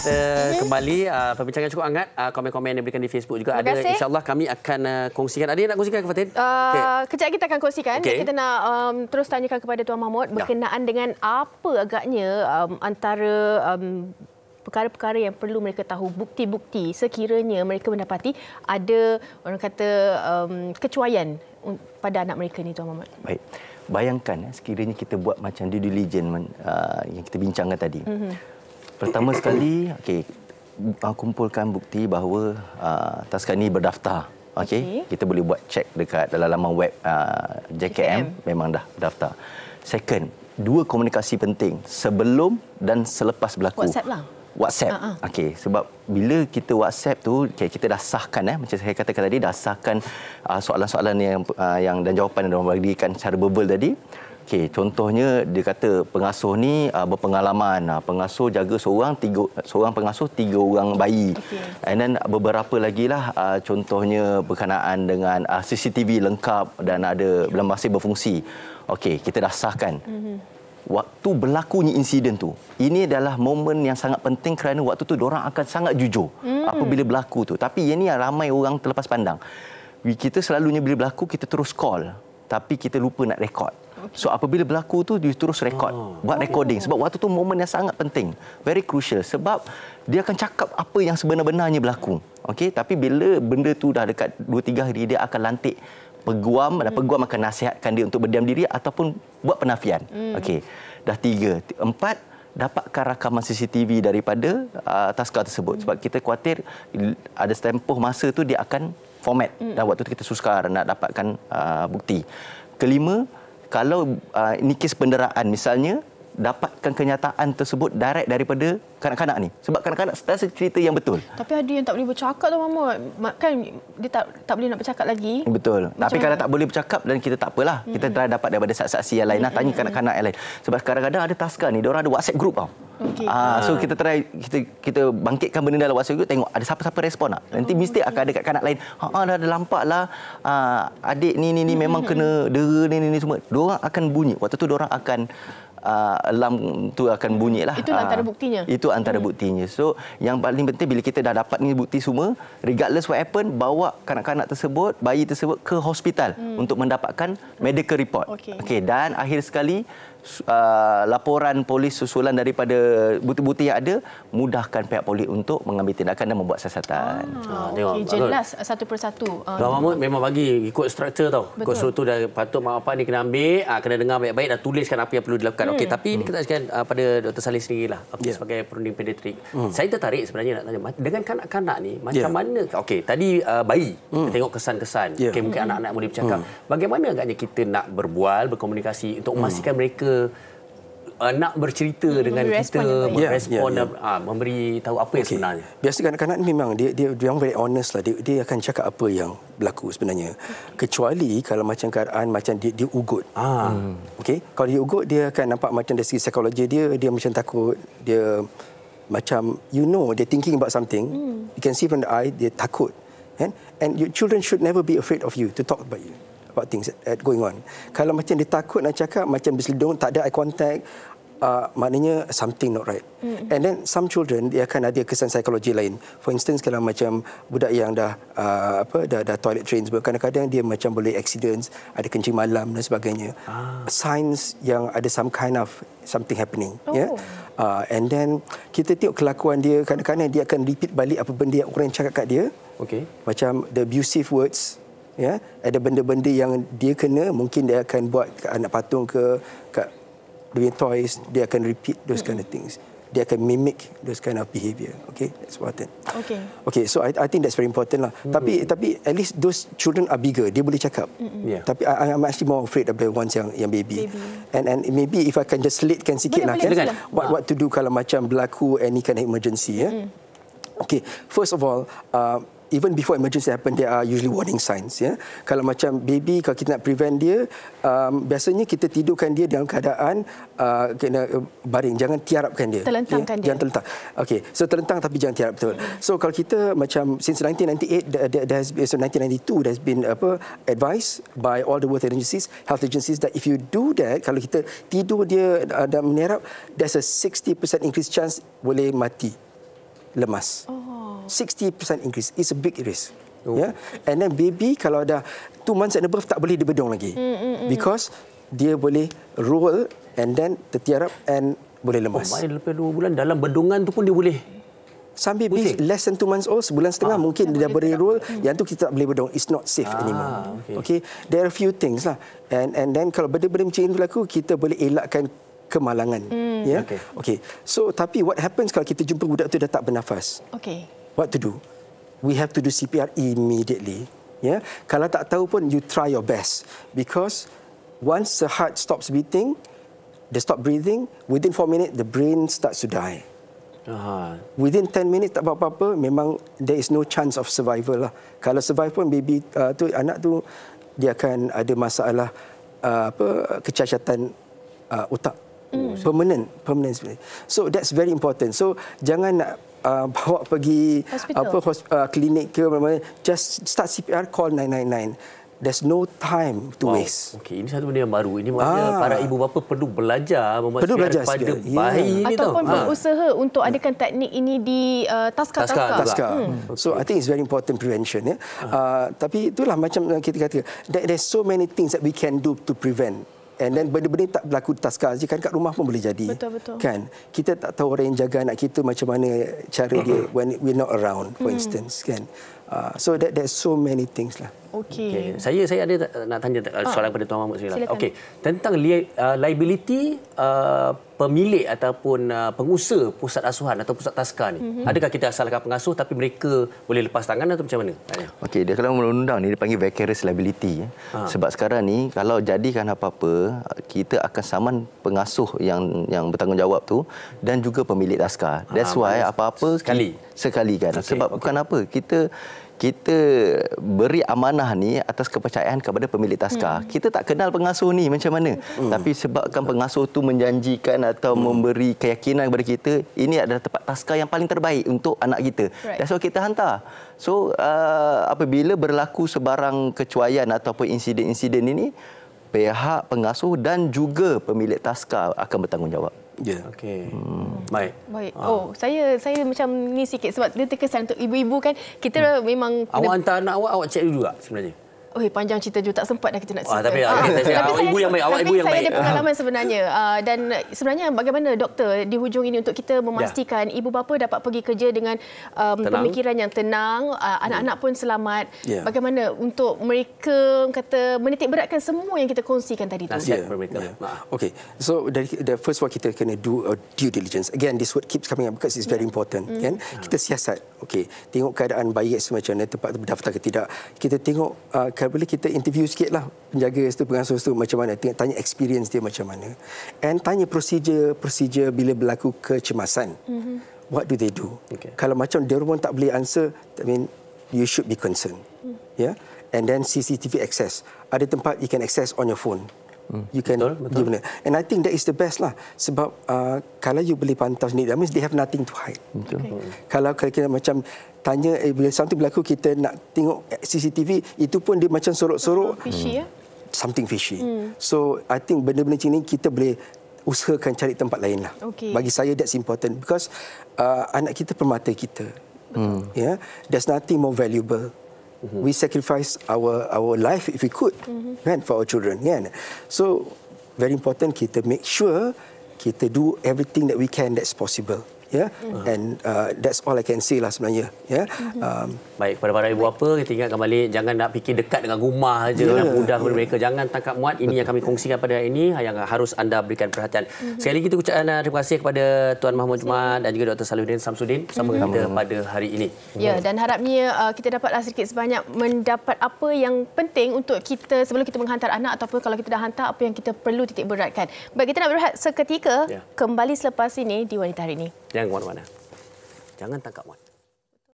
kita kembali perbincangan cukup hangat. Komen-komen yang diberikan di Facebook juga ada. InsyaAllah kami akan kongsikan. Ada yang nak kongsikan ke Fatin? Kejap kita akan kongsikan. Kita nak terus tanyakan kepada Tuan Mahmud berkenaan dengan apa agaknya antara perkara-perkara yang perlu mereka tahu, bukti-bukti sekiranya mereka mendapati ada orang kata kecuaian pada anak mereka ni, Tuan Mahmud. Baik. Bayangkan sekiranya kita buat macam due diligence yang kita bincangkan tadi. Pertama sekali, kumpulkan bukti bahawa taska ni berdaftar. Kita boleh buat cek dekat dalam laman web JKM, memang dah berdaftar. Second, dua komunikasi penting sebelum dan selepas berlaku. WhatsApp lah. WhatsApp. Sebab bila kita WhatsApp tu, kita dah sahkan macam saya katakan tadi, dah sahkan soalan-soalan yang dan jawapan yang diorang berikan secara verbal tadi. Contohnya dia kata pengasuh ni berpengalaman, pengasuh jaga seorang pengasuh 3 orang bayi. And then beberapa lagi lah contohnya berkenaan dengan CCTV lengkap dan ada masih berfungsi. Kita dah sahkan. Waktu berlakunya insiden tu, ini adalah momen yang sangat penting kerana waktu tu diorang akan sangat jujur apabila berlaku tu. Tapi ini ramai orang terlepas pandang. Kita selalunya bila berlaku kita terus call, tapi kita lupa nak rekod. So apabila berlaku tu dia terus rekod, buat recording sebab waktu tu momen yang sangat penting, very crucial sebab dia akan cakap apa yang sebenar-benarnya berlaku. Tapi bila benda tu dah dekat 2-3 hari dia akan lantik peguam dan peguam akan nasihatkan dia untuk berdiam diri ataupun buat penafian. Dah 3. 4, dapatkan rakaman CCTV daripada taska tersebut sebab kita khawatir ada tempoh masa tu dia akan format dan waktu tu kita sukar nak dapatkan bukti. Kelima, kalau ini kes penderaan misalnya, dapatkan kenyataan tersebut direct daripada kanak-kanak ni. Sebab kanak-kanak sentiasa cerita yang betul. Tapi ada yang tak boleh bercakap tu, Mahmud. Kan dia tak boleh nak bercakap lagi. Betul. Tapi kalau tak boleh bercakap dan kita tak apalah. Kita try dapat daripada saksi-saksi yang lain. Tanya kanak-kanak yang lain. Sebab kadang-kadang ada taska ni, diorang ada WhatsApp group tau. So kita try, kita bangkitkan benda dalam WhatsApp group, tengok ada siapa-siapa respon tak. Nanti mesti akan ada kat kanak lain. Dah nampak lah adik ni memang kena dera ni semua. Diorang akan bunyi. Waktu tu diorang akan alarm tu akan bunyi lah. Itu antara buktinya. Itu antara buktinya. So yang paling penting bila kita dah dapat ni bukti semua, regardless what happen, bawa kanak-kanak tersebut, bayi tersebut ke hospital untuk mendapatkan medical report. Dan akhir sekali laporan polis susulan daripada bukti-bukti yang ada, mudahkan pihak polis untuk mengambil tindakan dan membuat siasatan. Jelas satu persatu. Tuan Mahmud memang bagi ikut struktur tau. Ikut struktur dah patut mak bapak ni kena ambil, kena dengar baik-baik dan tuliskan apa yang perlu dilakukan. Tapi ini kita saksikan pada Dr. Salih sendirilah sebagai perunding pediatrik. Saya tertarik sebenarnya nak tanya dengan kanak-kanak ni macam mana? Tadi bayi kita tengok kesan-kesan. Mungkin anak-anak boleh bercakap. Bagaimana agaknya kita nak berbual, berkomunikasi untuk memastikan mereka nak bercerita dengan kita, merespon, memberi tahu apa yang sebenarnya. Biasa kanak-kanak ni memang dia very honest lah. Dia akan cakap apa yang berlaku sebenarnya. Kecuali kalau macam keadaan macam dia ugut. Kalau dia ugut, dia akan nampak macam dari segi psikologi dia macam takut, dia macam dia thinking about something. You can see from the eye dia takut. And your children should never be afraid of you to talk about you, about things that going on. Kalau macam dia takut nak cakap, macam berseledung, tak ada eye contact, maknanya something not right. And then some children dia akan ada kesan psikologi lain. For instance, kalau macam budak yang dah toilet train, kadang-kadang dia macam boleh accidents, ada kencing malam dan sebagainya. Signs yang ada some kind of something happening. And then kita tengok kelakuan dia, kadang-kadang dia akan repeat balik apa benda yang orang cakap kat dia. Macam the abusive words. Ada benda-benda yang dia kena, mungkin dia akan buat anak patung ke kat dia toys, dia akan repeat those kind of things. Dia akan mimic those kind of behavior. That's important. So I think that's very important lah. Tapi at least those children are bigger, dia boleh cakap. Tapi I'm actually more afraid of the ones yang baby. And maybe if I can just selatekan sikit lah, what to do kalau macam berlaku any kind of emergency. First of all, even before emergency happen, there are usually warning signs. Kalau macam baby, kalau kita nak prevent dia, biasanya kita tidurkan dia dalam keadaan kena baring, jangan tiarapkan dia. Terlentangkan dia. Jangan terlentang. So terlentang tapi jangan tiarap, betul. So kalau kita macam since 1998, 1992, there has been advice by all the health agencies that if you do that, kalau kita tidur dia dan meniarap, there's a 60% increased chance boleh mati. lemas. 60% increase. It's a big risk. Yeah? And then baby kalau dah 2 months and above tak boleh dia bedong lagi. Because dia boleh roll and then tertiarap and boleh lemas. Lepas 2 bulan dalam bedungan tu pun dia boleh. Some baby less than 2 months old, sebulan setengah mungkin dia dah boleh roll, yang tu kita tak boleh bedong. It's not safe anymore. Okay. There are a few things lah. And then kalau benda-benda macam ini berlaku, kita boleh elakkan kemalangan. Ya. Okay. So tapi what happens kalau kita jumpa budak tu dah tak bernafas? Okay. What to do? We have to do CPR immediately. Ya. Kalau tak tahu pun you try your best, because once the heart stops beating, they stop breathing, within 4 minutes the brain starts to die. Within 10 minutes tak apa-apa, memang there is no chance of survival lah. Kalau survive pun baby anak tu dia akan ada masalah kecacatan otak. Permanent sebenarnya. So that's very important. So jangan nak bawa pergi klinik ke mana, just start CPR, call 999. There's no time to waste. Okey, ini satu benda yang baru. Ini maknanya para ibu bapa perlu belajar membuat pada bayi ini ataupun berusaha untuk adakan teknik ini di taska. So I think it's very important prevention. Ya. Tapi itulah macam kita kata, there's so many things that we can do to prevent. And then benda-benda tak berlaku di taska saja, kan kat rumah pun boleh jadi. Betul. Kan? Kita tak tahu orang yang jaga anak kita macam mana cara dia when we're not around, for instance. Kan? So there's so many things lah. Okey. Saya ada nak tanya soalan pada Tuan Mahmud sekali. Okey, tentang liability pemilik ataupun pengusaha pusat asuhan atau pusat taska ni. Adakah kita salahkan pengasuh tapi mereka boleh lepas tangan atau macam mana? Okey, dia kalau undang-undang ni dipanggil vicarious liability. Sebab sekarang ni kalau jadikan apa-apa, kita akan saman pengasuh yang bertanggungjawab tu dan juga pemilik taska. That's why apa-apa sekali kan. Sebab bukan apa, kita beri amanah ni atas kepercayaan kepada pemilik taska. Kita tak kenal pengasuh ni macam mana. Tapi sebabkan pengasuh tu menjanjikan atau memberi keyakinan kepada kita, ini adalah tempat taska yang paling terbaik untuk anak kita. That's why kita hantar. So apabila berlaku sebarang kecuaian ataupun insiden-insiden ini, pihak pengasuh dan juga pemilik taska akan bertanggungjawab. Okey. Baik. Saya macam ni sikit sebab dia terkesan untuk ibu-ibu kan. Kita memang awak hantar anak awak cek dulu tak sebenarnya? Panjang cerita juga, tak sempat dah kita nak cerita. Tapi awak ibu yang baik, awak ibu yang baik. Saya ada pengalaman sebenarnya. Dan sebenarnya bagaimana doktor di hujung ini untuk kita memastikan ibu bapa dapat pergi kerja dengan pemikiran yang tenang, anak-anak pun selamat. Bagaimana untuk mereka kata menitik beratkan semua yang kita kongsikan tadi tu. Nasihat kepada mereka. Okay. So the first one kita kena do a due diligence. Again, this word keeps coming up because it's very important. Kan? Kita siasat. Okay. Tengok keadaan bayi semacam mana, tempat berdaftar ke tidak. Kita tengok kalau boleh kita interview sikitlah penjaga itu, pengasuh itu macam mana, tanya experience dia macam mana, and tanya prosedur bila berlaku kecemasan. What do they do? Kalau macam dia pun tak boleh answer, I mean you should be concerned. Yeah. And then CCTV access. Ada tempat you can access on your phone. You can betul. And I think that is the best lah. Sebab kalau you boleh pantau sendiri, that means they have nothing to hide. Kalau kita macam tanya bila something berlaku, kita nak tengok CCTV, itu pun dia macam sorok-sorok. Fishy ya? Something fishy. So I think benda-benda macam ni kita boleh usahakan cari tempat lain lah. Bagi saya that's important because anak kita permata kita. Yeah, there's nothing more valuable. We sacrifice our life if we could, kan, for our children, kan. So very important kita make sure kita do everything that we can that's possible. And that's all I can say lah sebenarnya. Baik, kepada para ibu bapa, kita ingatkan balik, jangan nak fikir dekat dengan rumah saja, nak mudah kepada mereka. Jangan tangkap muat. Ini yang kami kongsikan pada hari ini, yang harus anda berikan perhatian. Sekali lagi kita ucapkan terima kasih kepada Tuan Mahmud Jumaat dan juga Dr. Salihuddin Samsudin bersama kita pada hari ini. Ya, dan harapnya kita dapatlah sedikit sebanyak mendapat apa yang penting untuk kita sebelum kita menghantar anak, ataupun kalau kita dah hantar, apa yang kita perlu titik beratkan. Baik, kita nak berehat seketika, kembali selepas ini di Wanita Hari Ini. Jangan ke mana-mana. Jangan tangkap muat.